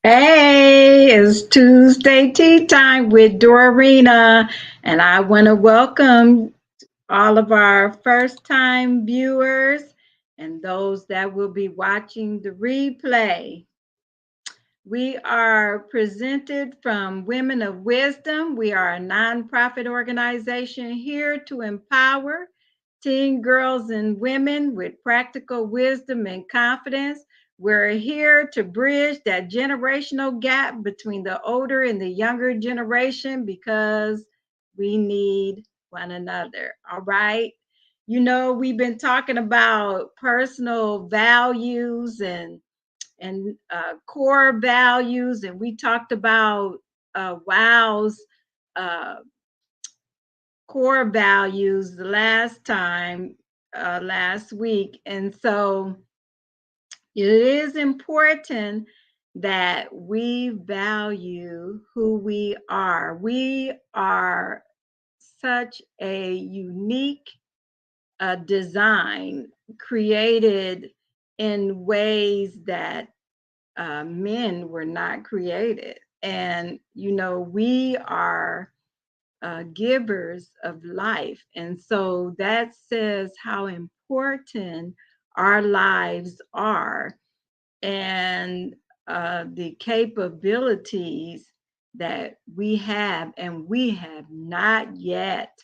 Hey, it's Tuesday tea time with Dorina, and I want to welcome all of our first time viewers and those that will be watching the replay. We are presented from Women of Wisdom. We are a nonprofit organization here to empower teen girls and women with practical wisdom and confidence. We're here to bridge that generational gap between the older and the younger generation because we need one another. All right. We've been talking about personal values and core values, and we talked about WOW's uh, core values the last time, last week. And so it is important that we value who we are. We are such a unique design created in ways that men were not created. And, we are givers of life. And so that says how important our lives are and the capabilities that we have, and we have not yet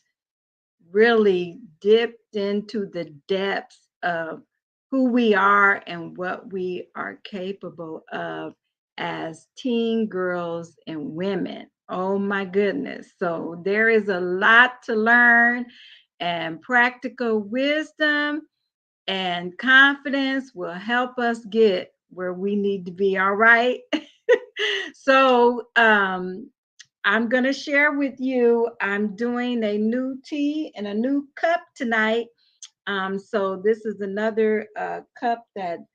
really dipped into the depths of who we are and what we are capable of as teen girls and women. Oh my goodness. So there is a lot to learn, and practical wisdom and confidence will help us get where we need to be. All right. So I'm going to share with you, I'm doing a new tea and a new cup tonight. So this is another cup that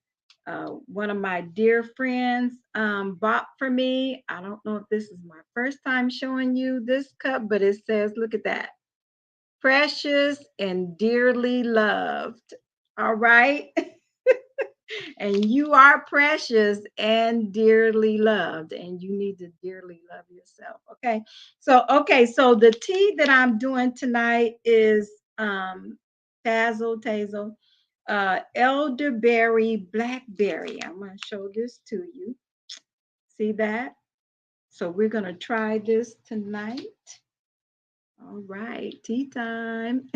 one of my dear friends bought for me. I don't know if this is my first time showing you this cup, but it says, look at that, precious and dearly loved. All right. And you are precious and dearly loved, and you need to dearly love yourself. Okay, so the tea that I'm doing tonight is tazel elderberry blackberry. I'm going to show this to you. See that? So we're going to try this tonight. All right, tea time.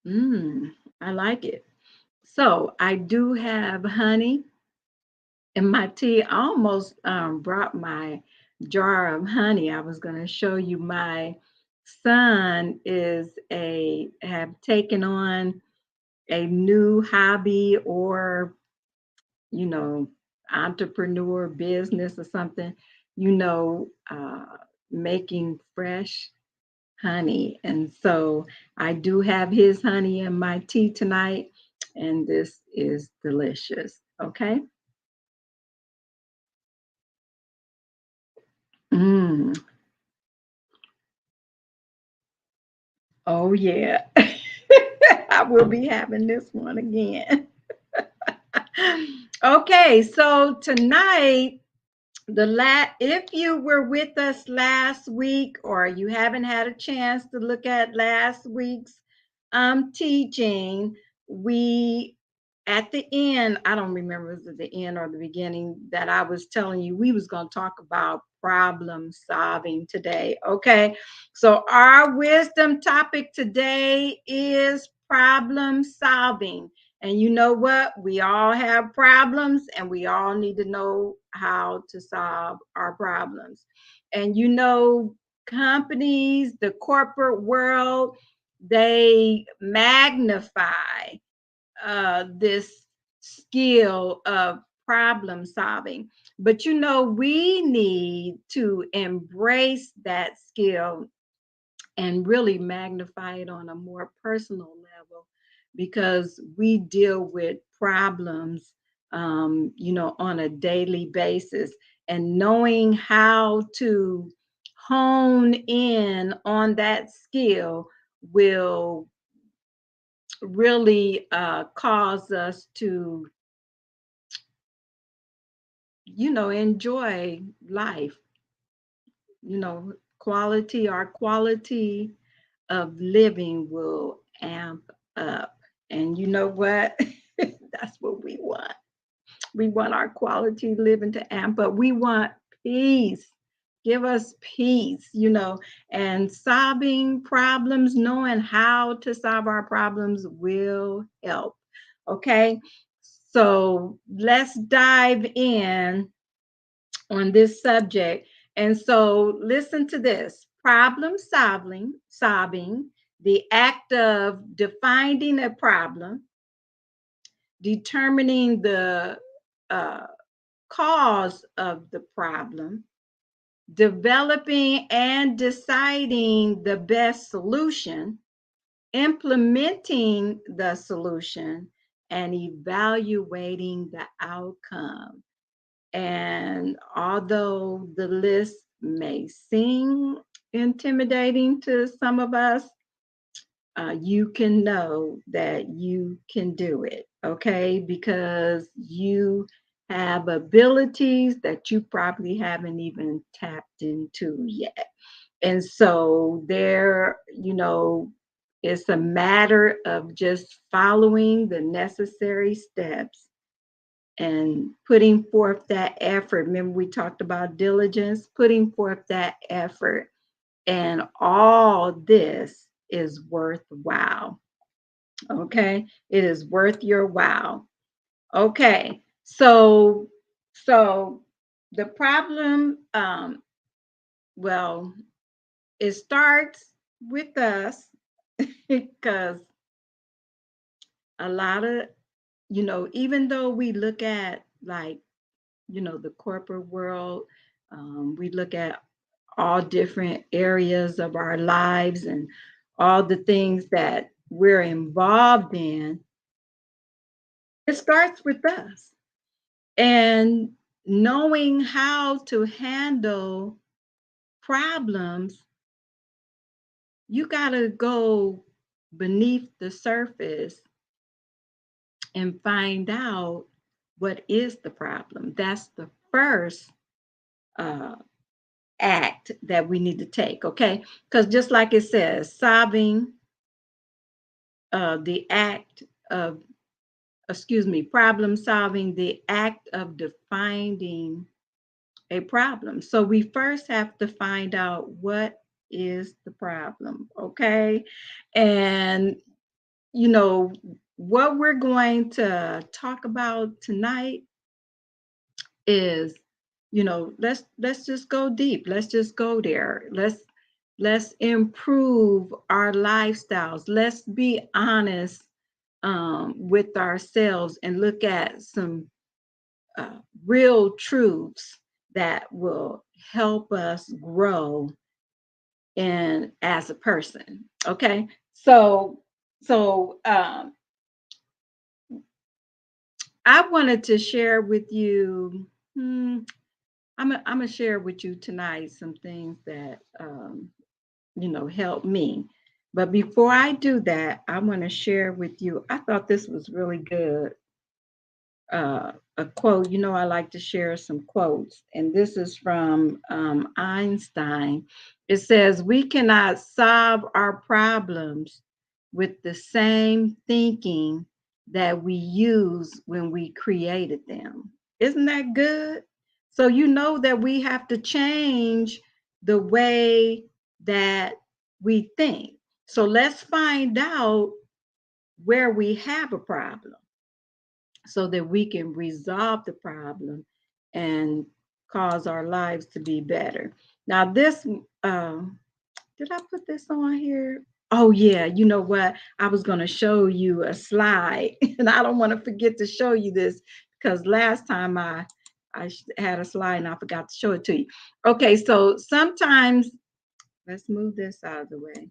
Mmm, I like it. So I do have honey in my tea. I almost brought my jar of honey. I was going to show you, my son is a have taken on a new hobby, or you know entrepreneur business or something, you know uh, making fresh honey. And so I do have his honey in my tea tonight, and this is delicious. Okay. Mm. Oh, yeah. I will be having this one again. Okay, so tonight, if you were with us last week, or you haven't had a chance to look at last week's teaching, we at the end, I don't remember if it was at the end or the beginning, that I was telling you we was going to talk about problem solving today. Okay, so our wisdom topic today is problem solving. And you know what? We all have problems, and we all need to know how to solve our problems. And companies, the corporate world, they magnify this skill of problem solving. But we need to embrace that skill and really magnify it on a more personal level, because we deal with problems, on a daily basis. And knowing how to hone in on that skill will really cause us to, enjoy life. Our quality of living will amp up. And you know what? That's what we want. We want our quality living to amp up. We want peace. Give us peace, and solving problems, knowing how to solve our problems will help. Okay. So let's dive in on this subject. And so listen to this: problem solving, the act of defining a problem, determining the uh, cause of the problem, developing and deciding the best solution, implementing the solution, and evaluating the outcome. And although the list may seem intimidating to some of us, you can know that you can do it, okay? Because you have abilities that you probably haven't even tapped into yet. And so it's a matter of just following the necessary steps and putting forth that effort. Remember, we talked about diligence, putting forth that effort. And all this is worthwhile. Okay. It is worth your while. Okay. So the problem, well, it starts with us because a lot of, even though we look at like, the corporate world, we look at all different areas of our lives and all the things that we're involved in, it starts with us. And knowing how to handle problems, you got to go beneath the surface and find out what is the problem. That's the first uh, act that we need to take, okay? Because just like it says, solving the act of, excuse me, problem solving, the act of defining a problem. So we first have to find out what is the problem, okay? And, you know, what we're going to talk about tonight is, let's just go deep. Let's just go there. Let's improve our lifestyles. Let's be honest with ourselves and look at some uh, real truths that will help us grow in as a person. Okay, so I wanted to share with you. I'm gonna share with you tonight some things that help me. But before I do that, I want to share with you. I thought this was really good. A quote. I like to share some quotes, and this is from Einstein. It says, "We cannot solve our problems with the same thinking that we used when we created them." Isn't that good? So you know that we have to change the way that we think. So let's find out where we have a problem so that we can resolve the problem and cause our lives to be better. Now, this, did I put this on here? Oh, yeah. You know what? I was going to show you a slide, and I don't want to forget to show you this because last time I had a slide and I forgot to show it to you. Okay, so sometimes, let's move this out of the way.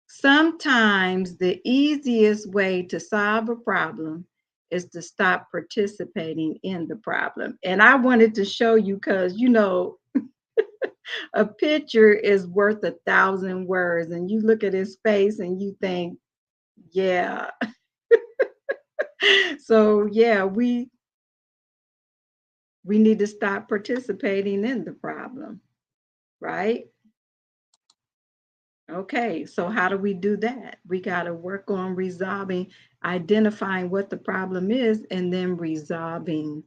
Sometimes the easiest way to solve a problem is to stop participating in the problem. And I wanted to show you because, a picture is worth 1,000 words. And you look at his face and you think, yeah. So yeah, we need to stop participating in the problem, right? Okay, so how do we do that? We got to work on resolving, identifying what the problem is, and then resolving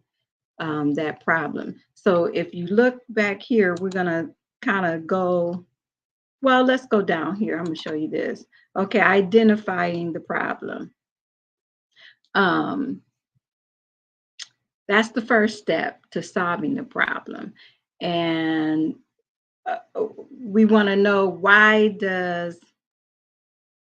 that problem. So if you look back here, we're going to kind of go, well, let's go down here. I'm going to show you this. Okay, identifying the problem. Um, that's the first step to solving the problem. And we want to know, why does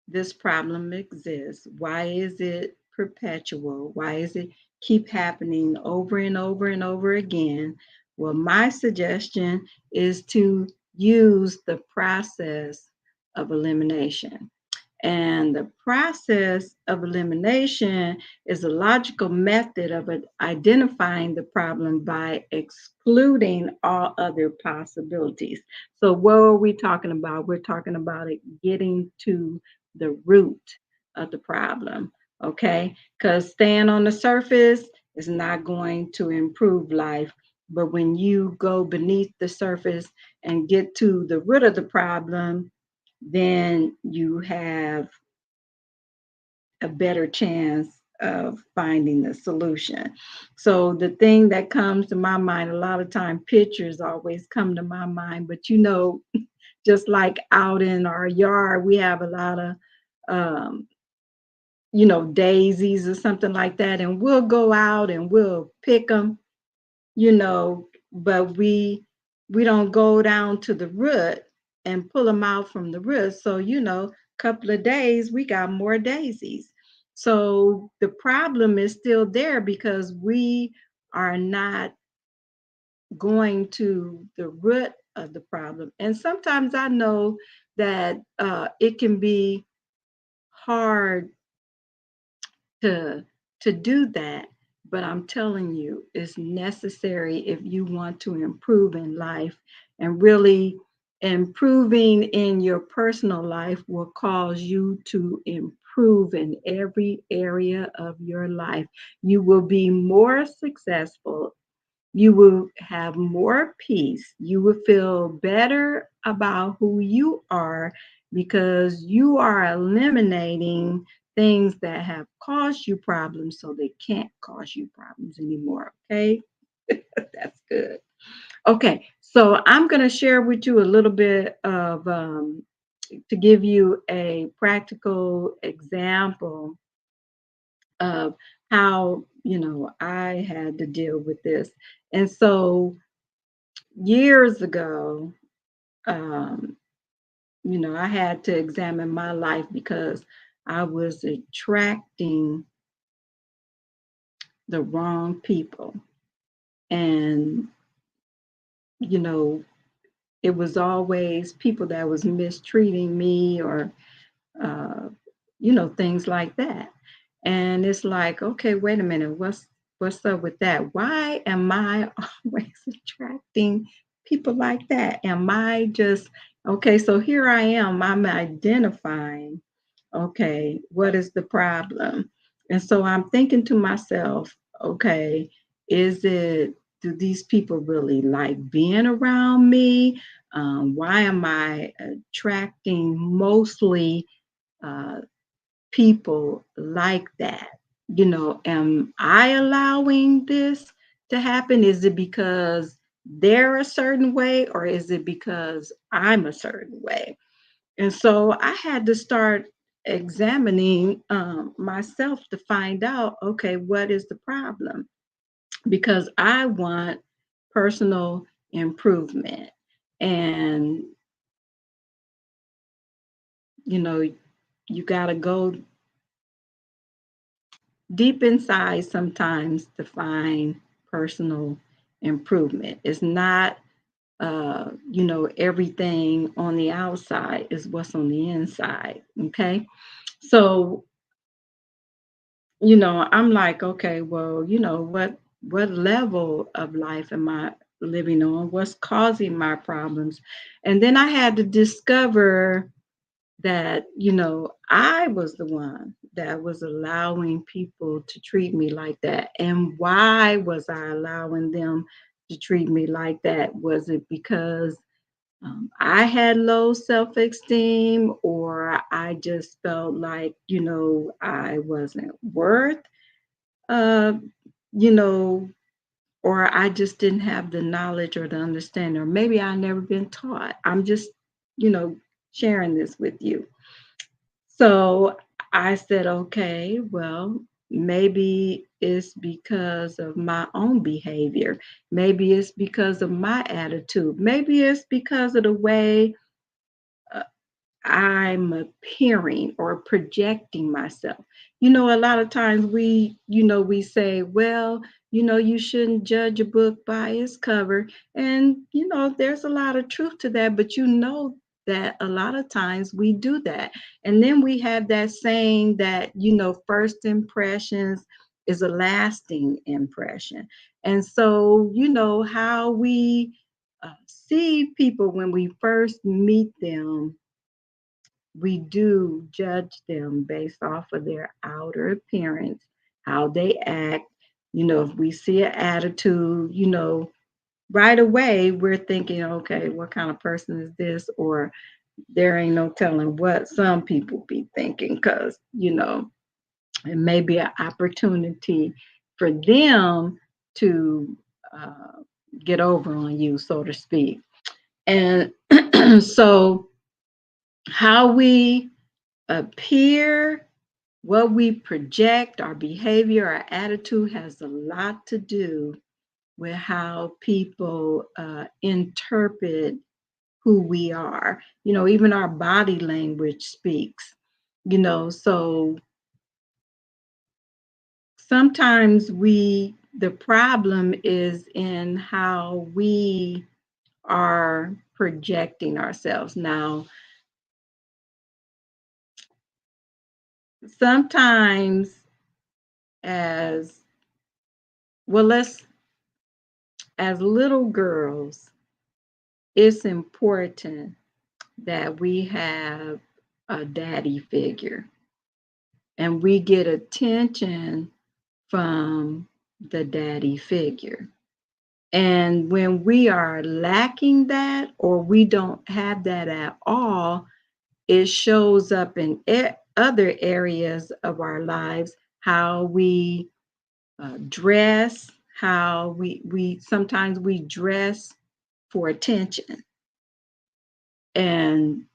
this problem exists? Why is it perpetual? Why is it keep happening over and over and over again? Well, my suggestion is to use the process of elimination. And the process of elimination is a logical method of identifying the problem by excluding all other possibilities. So, what are we talking about? We're talking about it getting to the root of the problem, okay? Because staying on the surface is not going to improve life. But when you go beneath the surface and get to the root of the problem, then you have a better chance of finding the solution. So the thing that comes to my mind, a lot of time pictures always come to my mind, but just like out in our yard, we have a lot of um, daisies or something like that, and we'll go out and we'll pick them, but we don't go down to the root and pull them out from the root. So, couple of days we got more daisies. So the problem is still there because we are not going to the root of the problem. And sometimes I know that it can be hard to do that, but I'm telling you, it's necessary if you want to improve in life. And really, improving in your personal life will cause you to improve in every area of your life. You will be more successful, you will have more peace. You will feel better about who you are because you are eliminating things that have caused you problems so they can't cause you problems anymore. Okay, that's good. Okay, so I'm going to share with you a little bit of, to give you a practical example of how, I had to deal with this. And so years ago, um, I had to examine my life because I was attracting the wrong people. And, you know, it was always people that was mistreating me or, uh, things like that. And it's like, okay, wait a minute, what's up with that? Why am I always attracting people like that? Am I just okay? So here I am. I'm identifying. Okay, what is the problem? And so I'm thinking to myself, okay, is it? Do these people really like being around me? Why am I attracting mostly uh, people like that? Am I allowing this to happen? Is it because they're a certain way or is it because I'm a certain way? And so I had to start examining myself to find out, okay, what is the problem? Because I want personal improvement. And, you know, you got to go deep inside sometimes to find personal improvement. It's not, everything on the outside is what's on the inside. Okay. So, I'm like, okay, well, what level of life am I living on? What's causing my problems? And then I had to discover that, I was the one that was allowing people to treat me like that? And why was I allowing them to treat me like that? Was it because I had low self esteem, or I just felt like, I wasn't worth, uh, you know, or I just didn't have the knowledge or the understanding, or maybe I never been taught. I'm just, you know, sharing this with you. So I said, okay, well, maybe it's because of my own behavior. Maybe it's because of my attitude. Maybe it's because of the way uh, I'm appearing or projecting myself. A lot of times we say, well, you shouldn't judge a book by its cover. And, there's a lot of truth to that, but that a lot of times we do that. And then we have that saying that, first impressions is a lasting impression. And so, how we see people when we first meet them, we do judge them based off of their outer appearance, how they act. If we see an attitude, right away we're thinking, okay, what kind of person is this? Or there ain't no telling what some people be thinking, because, it may be an opportunity for them to uh, get over on you, so to speak. And so, how we appear, what we project, our behavior, our attitude has a lot to do with how people interpret who we are. Even our body language speaks. So sometimes the problem is in how we are projecting ourselves. Now, sometimes as well, as little girls, it's important that we have a daddy figure and we get attention from the daddy figure. And when we are lacking that, or we don't have that at all, it shows up in other areas of our lives, how we dress, how we sometimes we dress for attention. And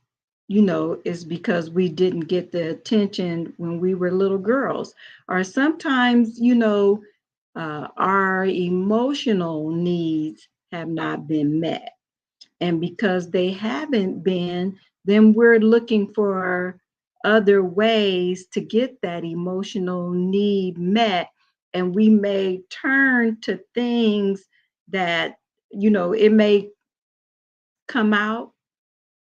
is because we didn't get the attention when we were little girls. Or sometimes, our emotional needs have not been met. And because they haven't been, then we're looking for other ways to get that emotional need met. And we may turn to things that, it may come out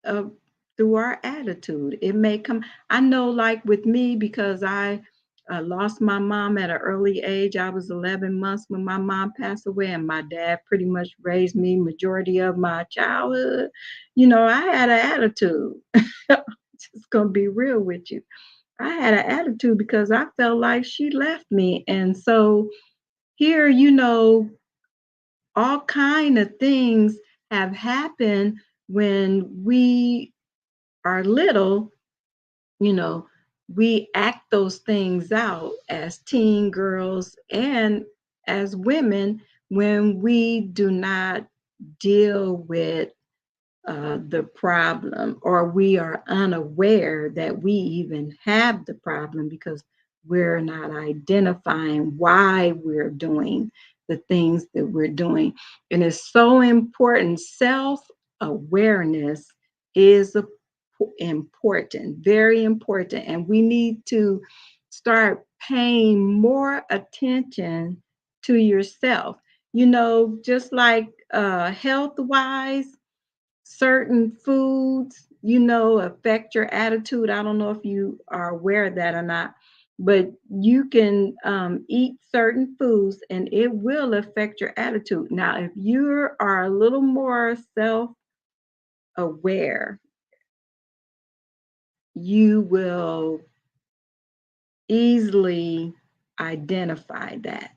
of through our attitude. It may come. I know, like with me, because I lost my mom at an early age. I was 11 months when my mom passed away, and my dad pretty much raised me majority of my childhood. I had an attitude. Just gonna be real with you. I had an attitude because I felt like she left me, and so here, all kind of things have happened when we are little. you know, we act those things out as teen girls and as women when we do not deal with the problem, or we are unaware that we even have the problem because we're not identifying why we're doing the things that we're doing. And it's so important. Self awareness is important, very important. And we need to start paying more attention to yourself. Just like health wise, certain foods, affect your attitude. I don't know if you are aware of that or not, but you can eat certain foods and it will affect your attitude. Now, if you are a little more self aware, you will easily identify that.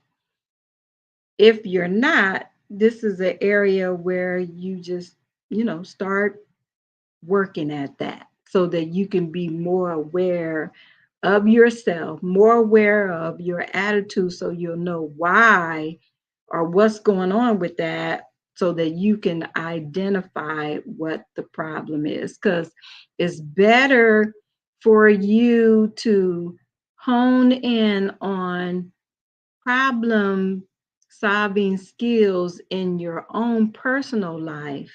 If you're not, this is an area where you just, start working at that so that you can be more aware of yourself, more aware of your attitude so you'll know why or what's going on with that so that you can identify what the problem is. Because it's better for you to hone in on problem solving skills in your own personal life,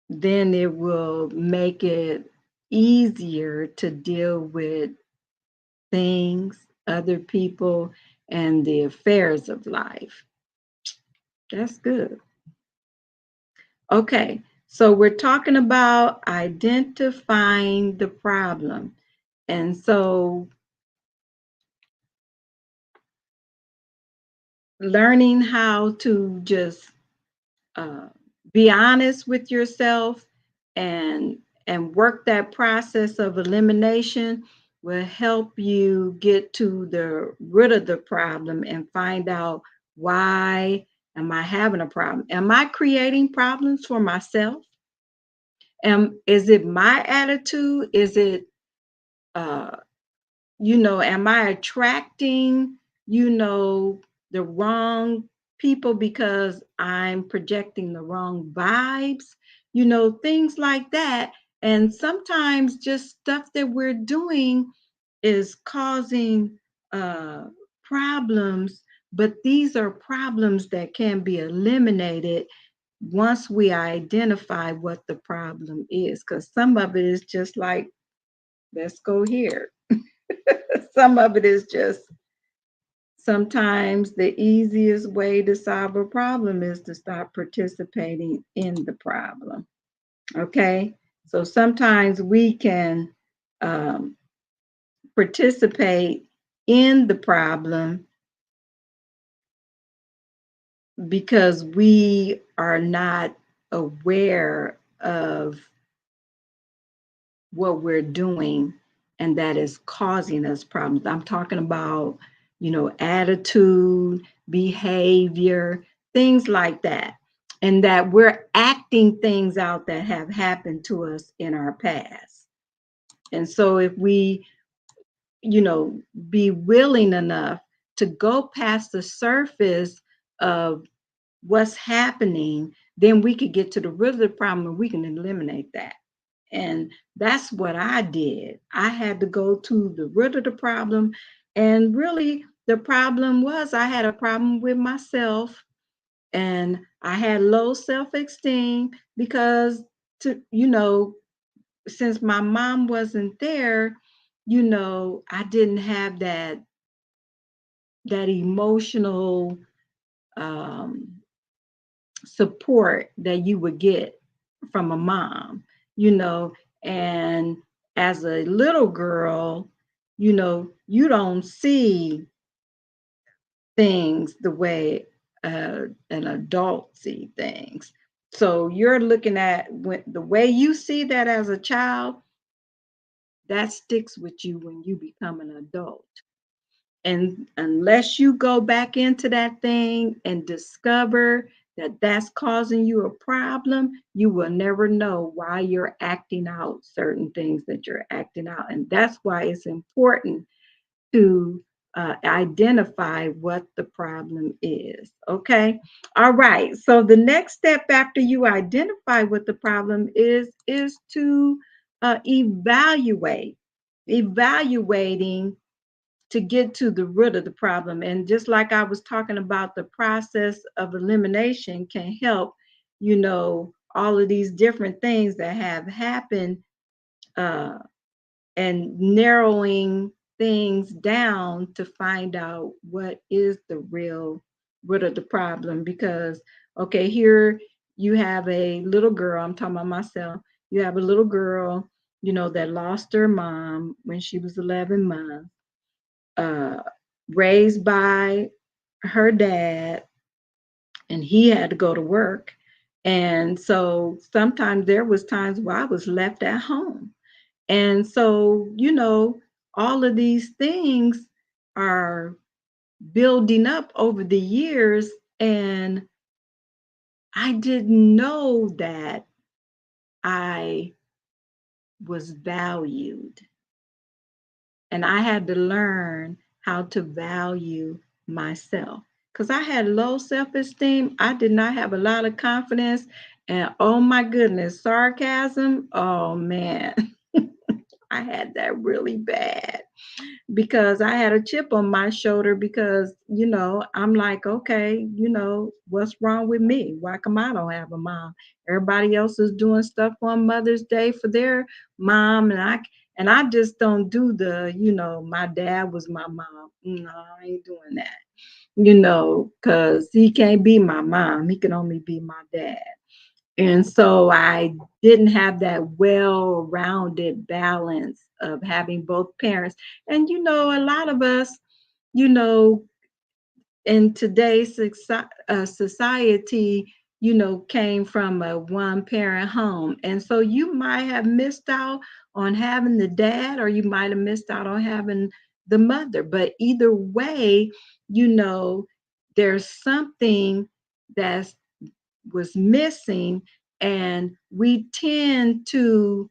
then it will make it easier to deal with things, other people, and the affairs of life. That's good. Okay, so we're talking about identifying the problem. And so learning how to just uh, be honest with yourself and work that process of elimination will help you get to the root of the problem and find out, why am I having a problem? Am I creating problems for myself? Is it my attitude? Is it uh, am I attracting, you know, the wrong people because I'm projecting the wrong vibes, things like that. And sometimes just stuff that we're doing is causing uh, problems, but these are problems that can be eliminated once we identify what the problem is. Because some of it is just like, let's go here. Some of it is just, sometimes the easiest way to solve a problem is to stop participating in the problem. Okay. So sometimes we can um, participate in the problem because we are not aware of what we're doing and that is causing us problems. I'm talking about, attitude, behavior, things like that. And that we're acting things out that have happened to us in our past. And so if we, you know, be willing enough to go past the surface of what's happening, then we could get to the root of the problem and we can eliminate that. And that's what I did. I had to go to the root of the problem. And really, the problem was I had a problem with myself and I had low self esteem because, since my mom wasn't there, I didn't have that emotional um, support that you would get from a mom, you know, and as a little girl, you don't see things the way an adult see things. So you're looking at the way you see that as a child, that sticks with you when you become an adult. And unless you go back into that thing and discover that that's causing you a problem, you will never know why you're acting out certain things that you're acting out. And that's why it's important to identify what the problem is. Okay. All right. So the next step after you identify what the problem is to evaluate. Evaluating to get to the root of the problem. And just like I was talking about, the process of elimination can help, all of these different things that have happened uh, and narrowing things down to find out what is the real root of the problem. Because, okay, here you have a little girl, I'm talking about myself, you have a little girl, that lost her mom when she was 11 months, uh, raised by her dad, and he had to go to work. And so sometimes there was times where I was left at home. And so, all of these things are building up over the years, and I didn't know that I was valued. And I had to learn how to value myself because I had low self esteem. I did not have a lot of confidence. And oh my goodness, sarcasm. Oh man, I had that really bad because I had a chip on my shoulder because, I'm like, okay, what's wrong with me? Why come I don't have a mom? Everybody else is doing stuff on Mother's Day for their mom, and I just don't do my dad was my mom. No, I ain't doing that. Because he can't be my mom. He can only be my dad. And so I didn't have that well-rounded balance of having both parents. And a lot of us, you know, in today's society, came from a one-parent home. And so you might have missed out on having the dad, or you might have missed out on having the mother. But either way, you know, there's something that's was missing, and we tend to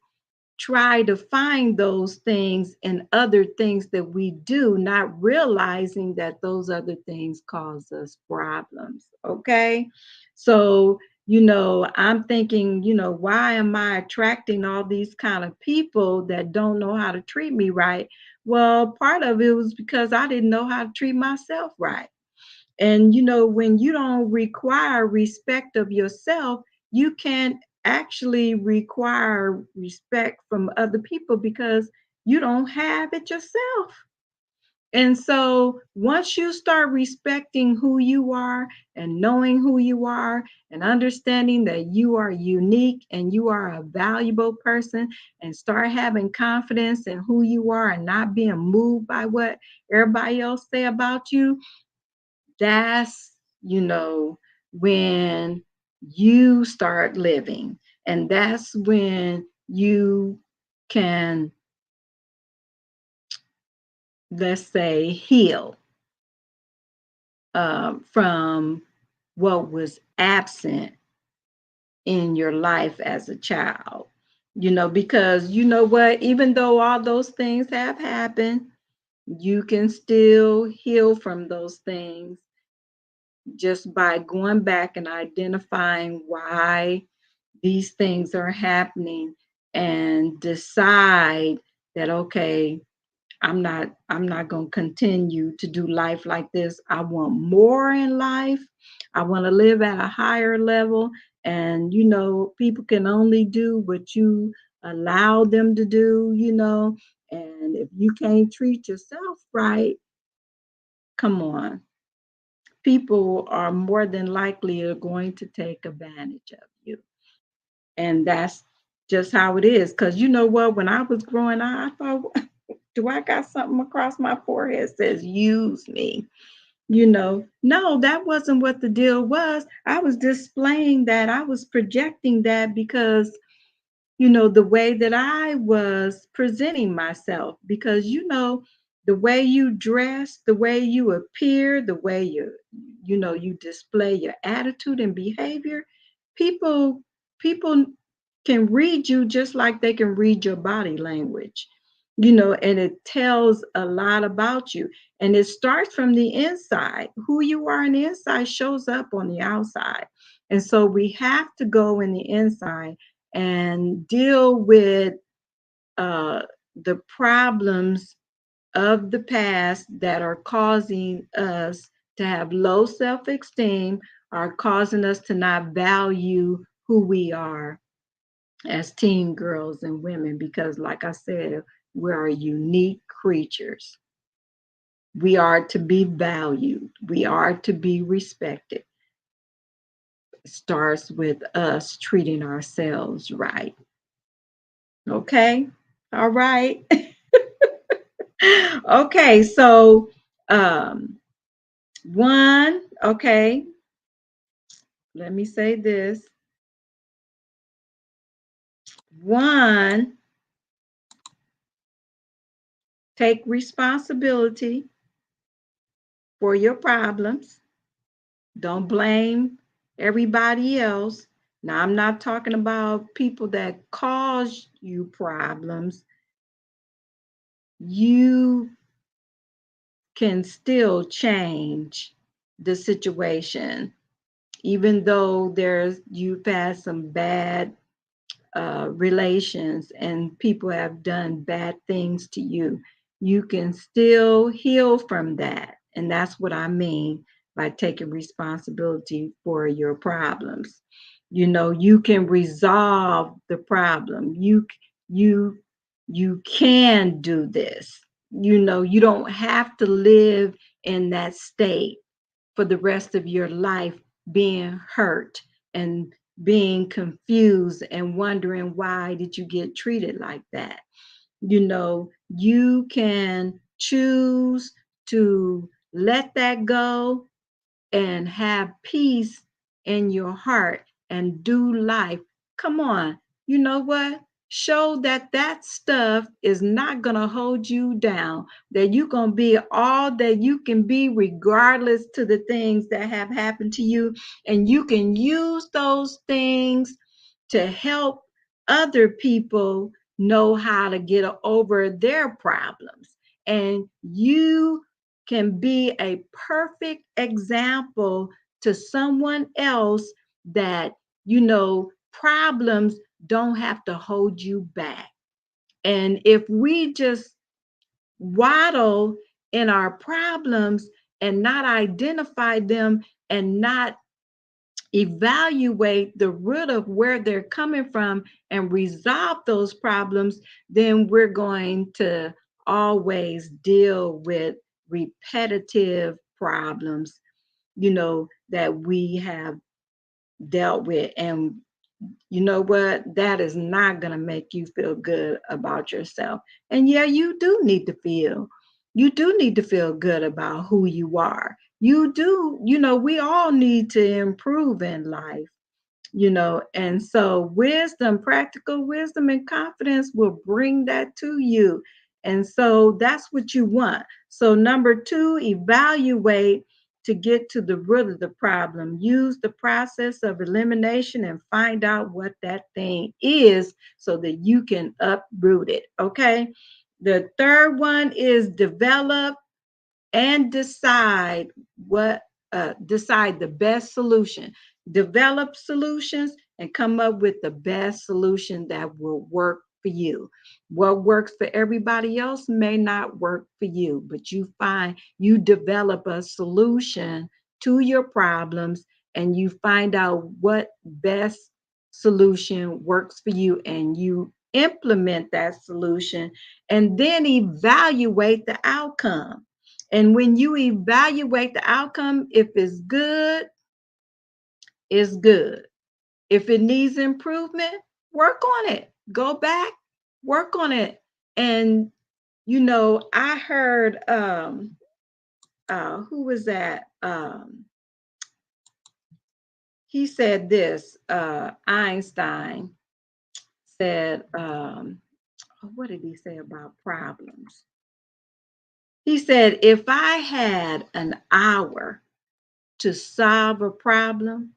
try to find those things in other things that we do, not realizing that those other things cause us problems. Okay, so I'm thinking, why am I attracting all these kind of people that don't know how to treat me right? Well, part of it was because I didn't know how to treat myself right. And when you don't require respect of yourself, you can't actually require respect from other people because you don't have it yourself. And so once you start respecting who you are and knowing who you are and understanding that you are unique and you are a valuable person, and start having confidence in who you are and not being moved by what everybody else say about you, that's when you start living, and that's when you can, let's say, heal from what was absent in your life as a child. Because you know what, even though all those things have happened, you can still heal from those things just by going back and identifying why these things are happening, and decide that, okay, I'm not going to continue to do life like this. I want more in life. I want to live at a higher level, and people can only do what you allow them to do. And if you can't treat yourself right, come on, people are more than likely are going to take advantage of you. And that's just how it is. Because you know what? When I was growing up, I thought, do I got something across my forehead that says use me? No, that wasn't what the deal was. I was displaying that. I was projecting that because the way that I was presenting myself, because the way you dress, the way you appear, the way you display your attitude and behavior, people people can read you just like they can read your body language. And it tells a lot about you. And it starts from the inside. Who you are on the inside shows up on the outside. And so we have to go in the inside and deal with uh, the problems of the past that are causing us to have low self esteem, are causing us to not value who we are as teen girls and women, because, like I said, we are unique creatures. We are to be valued, we are to be respected. It starts with us treating ourselves right. Okay. All right. Okay. So, okay, let me say this. One, Take responsibility for your problems. Don't blame everybody else. Now, I'm not talking about people that cause you problems. You can still change the situation, even though you've had some bad relations and people have done bad things to you. You can still heal from that. And that's what I mean by taking responsibility for your problems. You can resolve the problem. You you can do this. You don't have to live in that state for the rest of your life, being hurt and being confused and wondering why did you get treated like that. You can choose to let that go and have peace in your heart and do life. Come on. You know what? Show that that stuff is not going to hold you down, that you're going to be all that you can be, regardless to the things that have happened to you. And you can use those things to help other people know how to get over their problems. And you can be a perfect example to someone else that, problems don't have to hold you back. And if we just waddle in our problems and not identify them and not evaluate the root of where they're coming from and resolve those problems, then we're going to always deal with repetitive problems, that we have dealt with. And you know what? That is not going to make you feel good about yourself. And yeah, you do need to feel good about who you are. You do, we all need to improve in life. And so wisdom, practical wisdom and confidence will bring that to you. And so that's what you want. So number 2, evaluate to get to the root of the problem. Use the process of elimination and find out what that thing is so that you can uproot it. Okay. The third one is develop and decide the best solution. Develop solutions and come up with the best solution that will work for you. What works for everybody else may not work for you, but you develop a solution to your problems and you find out what best solution works for you and you implement that solution and then evaluate the outcome. And when you evaluate the outcome, if it's good, it's good. If it needs improvement, work on it. Go back, work on it. And I heard who was that? He said this, Einstein said, what did he say about problems? He said, if I had an hour to solve a problem,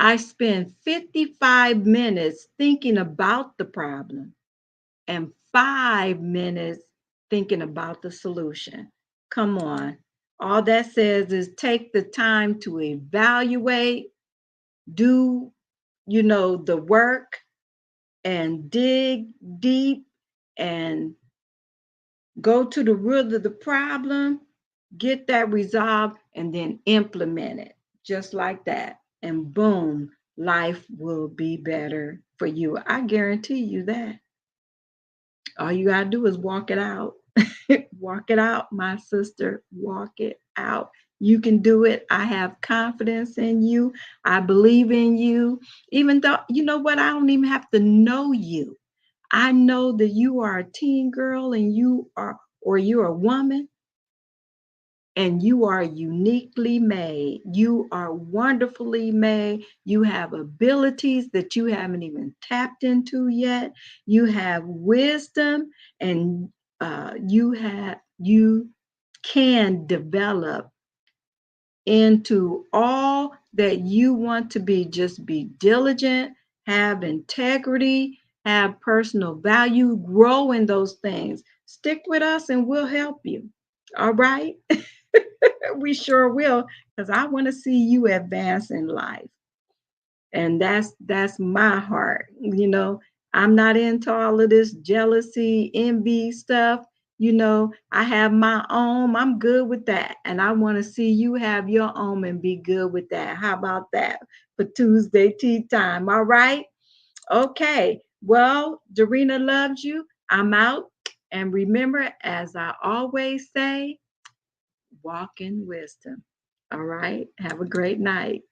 I spend 55 minutes thinking about the problem and 5 minutes thinking about the solution. Come on. All that says is take the time to evaluate, do, the work and dig deep and go to the root of the problem, get that resolved, and then implement it just like that. And boom, life will be better for you. I guarantee you that. All you got to do is walk it out. Walk it out, my sister. Walk it out. You can do it. I have confidence in you. I believe in you. Even though, you know what? I don't even have to know you. I know that you are a teen girl and you're a woman and you are uniquely made. You are wonderfully made. You have abilities that you haven't even tapped into yet. You have wisdom and you can develop into all that you want to be. Just be diligent, have integrity, have personal value, grow in those things. Stick with us and we'll help you. All right? We sure will, because I want to see you advance in life. And that's my heart. I'm not into all of this jealousy, envy stuff. I have my own. I'm good with that, and I want to see you have your own and be good with that. How about that for Tuesday tea time? All right. Okay, well, Dorena loves you. I'm out. And remember, as I always say, walk in wisdom. All right, have a great night.